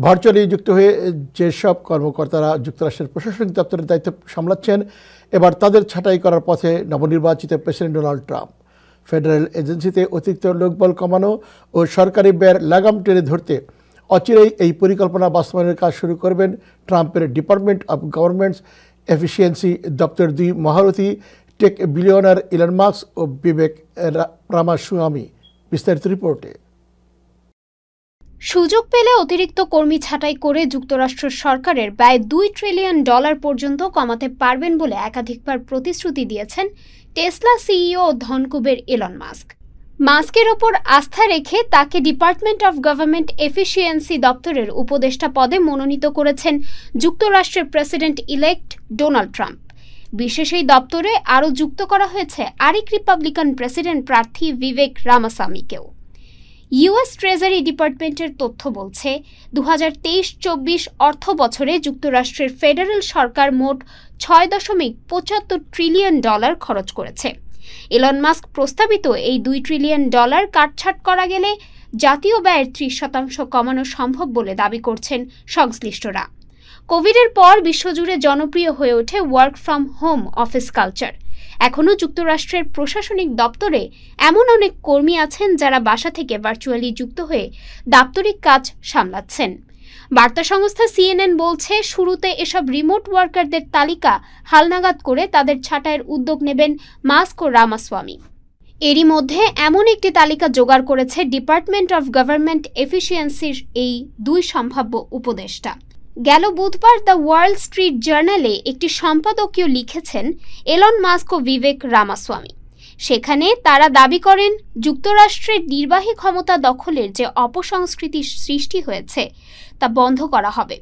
Virtually যুক্ত হয়ে যেসব কর্মকর্তারা যুক্তরাষ্ট্রের প্রশাসনিক দপ্তরের দায়িত্ব সামলাচ্ছেন, এবার তাদের ছাঁটাই করার পথে নবনির্বাচিত প্রেসিডেন্ট ডোনাল্ড ট্রাম্প। ফেডারেল এজেন্সিতে অতিরিক্ত লোকবল কমানো ও সরকারি ব্যয়ের লাগাম টেনে ধরতে অচিরেই এই পরিকল্পনা বাস্তবায়নের কাজ শুরু করবেন ট্রাম্পের ডিপার্টমেন্ট অব গভর্নমেন্ট এফিসিয়েন্সি দপ্তরের দুই মহারথী টেক বিলিয়নার ইলন মাস্ক ও বিবেক রামাস্বামী। বিস্তারিত রিপোর্টে। সুযোগ পেলে অতিরিক্ত কর্মী ছাঁটাই করে যুক্তরাষ্ট্র সরকারের ব্যয় $2 ট্রিলিয়ন পর্যন্ত কমাতে পারবেন বলে একাধিকবার প্রতিশ্রুতি দিয়েছেন টেসলা সিইও ও ধনকুবের ইলন মাস্ক। মাস্কের ওপর আস্থা রেখে তাকে ডিপার্টমেন্ট অব গভর্নমেন্ট এফিসিয়েন্সি দপ্তরের উপদেষ্টা পদে মনোনীত করেছেন যুক্তরাষ্ট্রের প্রেসিডেন্ট ইলেক্ট ডোনাল্ড ট্রাম্প। বিশেষ এই দপ্তরে আরও যুক্ত করা হয়েছে আরেক রিপাবলিকান প্রেসিডেন্ট প্রার্থী বিবেক রামাস্বামীকেও। ইউএস ট্রেজারি ডিপার্টমেন্টের তথ্য বলছে 2023-24 অর্থ বছরে যুক্তরাষ্ট্রের ফেডারেল সরকার মোট $6.75 ট্রিলিয়ন খরচ করেছে। ইলন মাস্ক প্রস্তাবিত এই $2 ট্রিলিয়ন কাটছাঁট করা গেলে জাতীয় ব্যয়ের 30% কমানো সম্ভব বলে দাবি করছেন সংশ্লিষ্টরা। কোভিডের পর বিশ্বজুড়ে জনপ্রিয় হয়ে ওঠে work from home office culture. এখনও যুক্তরাষ্ট্রের প্রশাসনিক দপ্তরে এমন অনেক কর্মী আছেন যারা বাসা থেকে ভার্চুয়ালি যুক্ত হয়ে দাপ্তরিক কাজ সামলাচ্ছেন। বার্তা সংস্থা CNN বলছে, শুরুতে এসব রিমোট ওয়ার্কারদের তালিকা হালনাগাদ করে তাদের ছাঁটাইয়ের উদ্যোগ নেবেন মাস্ক ও রামাস্বামী। এরই মধ্যে এমন একটি তালিকা জোগাড় করেছে ডিপার্টমেন্ট অব গভর্নমেন্ট এফিসিয়েন্সির এই দুই সম্ভাব্য উপদেষ্টা। গেল বুধবার দ্য ওয়াল স্ট্রিট জার্নালে একটি সম্পাদকীয় লিখেছেন এলন মাস্ক ও বিবেক রামাস্বামী। সেখানে তারা দাবি করেন যুক্তরাষ্ট্রের নির্বাহী ক্ষমতা দখলের যে অপসংস্কৃতি সৃষ্টি হয়েছে তা বন্ধ করা হবে।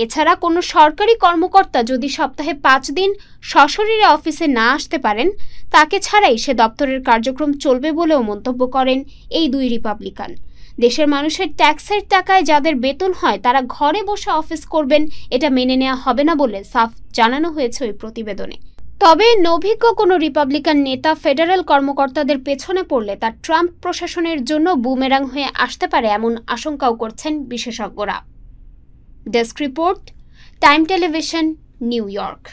এছাড়া কোনো সরকারি কর্মকর্তা যদি সপ্তাহে 5 দিন সশরীরে অফিসে না আসতে পারেন, তাকে ছাড়াই সে দপ্তরের কার্যক্রম চলবে বলেও মন্তব্য করেন এই দুই রিপাবলিকান। দেশের মানুষের ট্যাক্সের টাকায় যাদের বেতন হয় তারা ঘরে বসে অফিস করবেন, এটা মেনে নেওয়া হবে না বলে সাফ জানানো হয়েছে ওই প্রতিবেদনে। তবে অভিজ্ঞ কোনো রিপাবলিকান নেতা ফেডারেল কর্মকর্তাদের পেছনে পড়লে তা ট্রাম্প প্রশাসনের জন্য বুমেরাং হয়ে আসতে পারে এমন আশঙ্কাও করছেন বিশেষজ্ঞরা। Desk report, time television, new York.